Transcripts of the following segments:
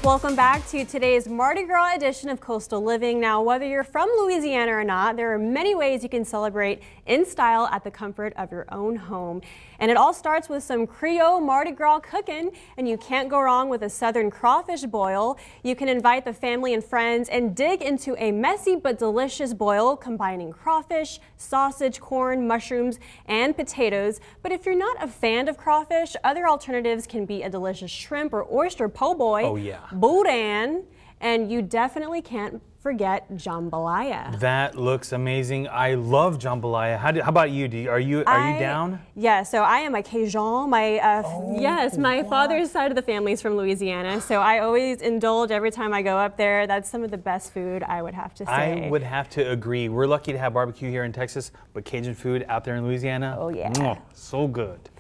Welcome back to today's Mardi Gras edition of Coastal Living. Now, whether you're from Louisiana or not, there are many ways you can celebrate in style at the comfort of your own home. And it all starts with some Creole Mardi Gras cooking, and you can't go wrong with a Southern crawfish boil. You can invite the family and friends and dig into a messy but delicious boil combining crawfish, sausage, corn, mushrooms, and potatoes. But if you're not a fan of crawfish, other alternatives can be a delicious shrimp or oyster po' boy. Oh yeah. Boudin, and you definitely can't forget jambalaya. That looks amazing. I love jambalaya. How about you? Are you down? Yeah, so I am a Cajun. My father's side of the family is from Louisiana, so I always indulge every time I go up there. That's some of the best food, I would have to say. I would have to agree. We're lucky to have barbecue here in Texas, but Cajun food out there in Louisiana, oh yeah, so good.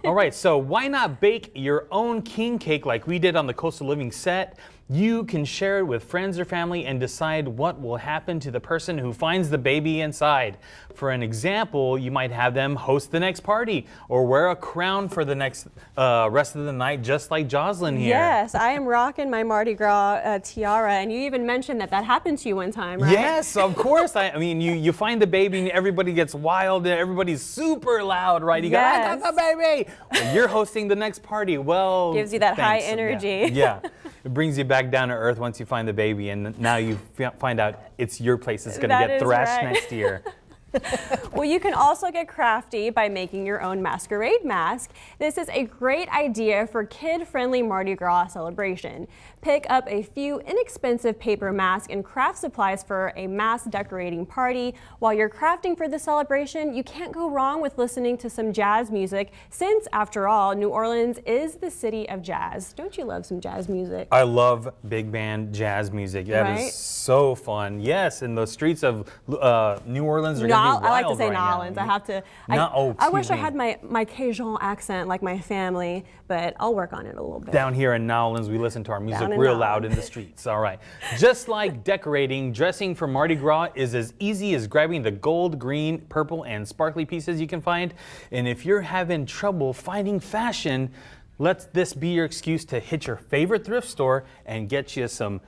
All right, so why not bake your own king cake like we did on the Coastal Living set? You can share it with friends or family and decide what will happen to the person who finds the baby inside. For an example, you might have them host the next party or wear a crown for the next rest of the night, just like Jocelyn here. Yes, I am rocking my Mardi Gras tiara, and you even mentioned that happened to you one time, right? Yes, of course. I mean, you find the baby and everybody gets wild and everybody's super loud, right? You go, I got the baby! Well, you're hosting the next party. Well, gives you that high energy. Yeah. It brings you back down to earth once you find the baby, and now you find out it's your place that's going to get thrashed next year. Well, you can also get crafty by making your own masquerade mask. This is a great idea for kid-friendly Mardi Gras celebration. Pick up a few inexpensive paper masks and craft supplies for a mask decorating party. While you're crafting for the celebration, you can't go wrong with listening to some jazz music, since, after all, New Orleans is the city of jazz. Don't you love some jazz music? I love big band jazz music. That is so fun. Yes, and the streets of New Orleans are going to be wild. I like to say Nolans. Now. I have to. I wish I had my Cajun accent like my family, but I'll work on it a little bit. Down here in Nolans, we listen to our music real loud in the streets. All right. Just like decorating, dressing for Mardi Gras is as easy as grabbing the gold, green, purple, and sparkly pieces you can find. And if you're having trouble finding fashion, let this be your excuse to hit your favorite thrift store and get you some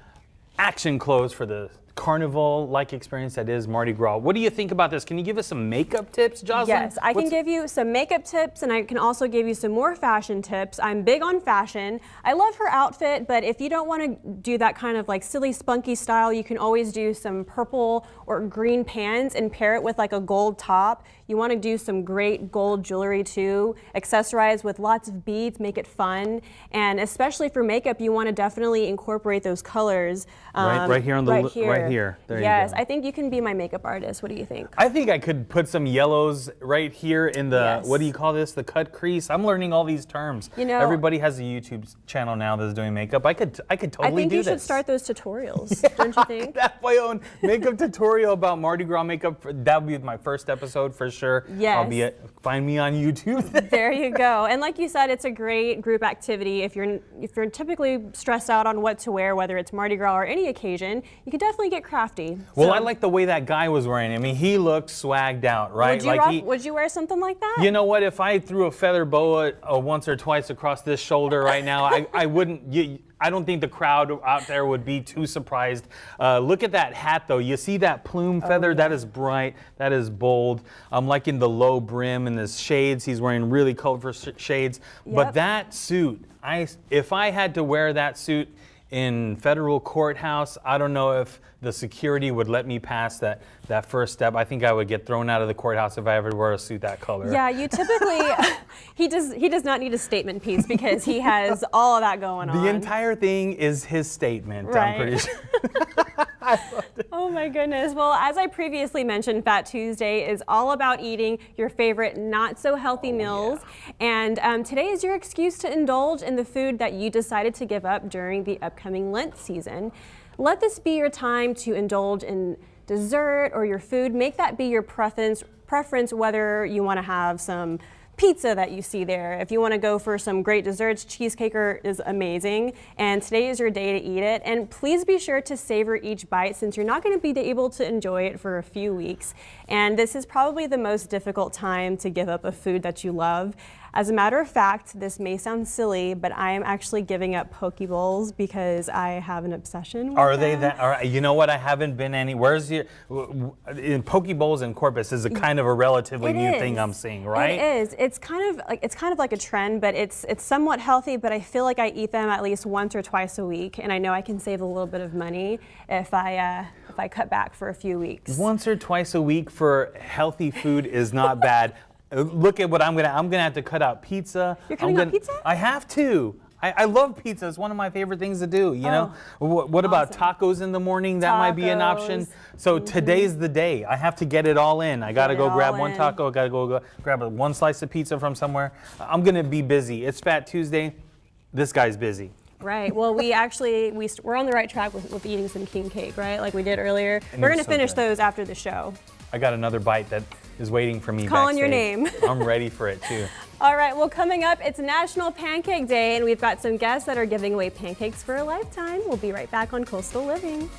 action clothes for the carnival-like experience that is Mardi Gras. What do you think about this? Can you give us some makeup tips, Jocelyn? Yes, I can give you some makeup tips, and I can also give you some more fashion tips. I'm big on fashion. I love her outfit, but if you don't want to do that kind of like silly spunky style, you can always do some purple or green pants and pair it with like a gold top. You want to do some great gold jewelry too, accessorize with lots of beads, make it fun. And especially for makeup, you want to definitely incorporate those colors. Right here on the right here. There yes, you go. I think you can be my makeup artist. What do you think? I think I could put some yellows right here in the, what do you call this? The cut crease. I'm learning all these terms. You know, everybody has a YouTube channel now that's doing makeup. I could totally do this. I think you should start those tutorials, don't you think? I could have my own makeup tutorial about Mardi Gras makeup. That would be my first episode for sure. Yes. Find me on YouTube. There you go. And like you said, it's a great group activity. If you're typically stressed out on what to wear, whether it's Mardi Gras or any occasion, you can definitely get crafty. Well, I like the way that guy was wearing. I mean, he looked swagged out, right? Would you wear something like that? You know what? If I threw a feather boa once or twice across this shoulder right now, I wouldn't. I don't think the crowd out there would be too surprised. Look at that hat, though. You see that plume feather? That is bright. That is bold. I'm liking the low brim and the shades. He's wearing really colorful shades. Yep. But that suit, if I had to wear that suit in federal courthouse, I don't know if the security would let me pass that first step. I think I would get thrown out of the courthouse if I ever wear a suit that color. Yeah, you typically, he does not need a statement piece because he has all of that going on. The entire thing is his statement, right. I'm pretty sure. Oh my goodness. Well, as I previously mentioned, Fat Tuesday is all about eating your favorite not so healthy meals. Yeah. And today is your excuse to indulge in the food that you decided to give up during the upcoming Lent season. Let this be your time to indulge in dessert or your food. Make that be your preference whether you want to have some pizza that you see there. If you want to go for some great desserts, cheesecake is amazing, and today is your day to eat it. And please be sure to savor each bite, since you're not going to be able to enjoy it for a few weeks. And this is probably the most difficult time to give up a food that you love. As a matter of fact, this may sound silly, but I am actually giving up poke bowls because I have an obsession with Are they them. that? All right, you know what? I haven't been any. Where's your in poke bowls in Corpus is a kind of a relatively new thing I'm seeing, right? It is. It's kind of like a trend, but it's somewhat healthy. But I feel like I eat them at least once or twice a week, and I know I can save a little bit of money if I cut back for a few weeks. Once or twice a week for healthy food is not bad. Look at what I'm gonna have to cut out pizza. You're cutting out pizza? I have to. I love pizza. It's one of my favorite things to do. You know. What about tacos in the morning? That might be an option. So today's the day. I have to get it all in. I gotta go grab one taco. I gotta go grab one slice of pizza from somewhere. I'm gonna be busy. It's Fat Tuesday. This guy's busy. Right. Well, we're on the right track with eating some king cake, right? Like we did earlier. We're gonna finish those after the show. I got another bite that is waiting for me Calling backstage. your name. I'm ready for it too. All right, well, coming up, it's National Pancake Day, and we've got some guests that are giving away pancakes for a lifetime. We'll be right back on Coastal Living.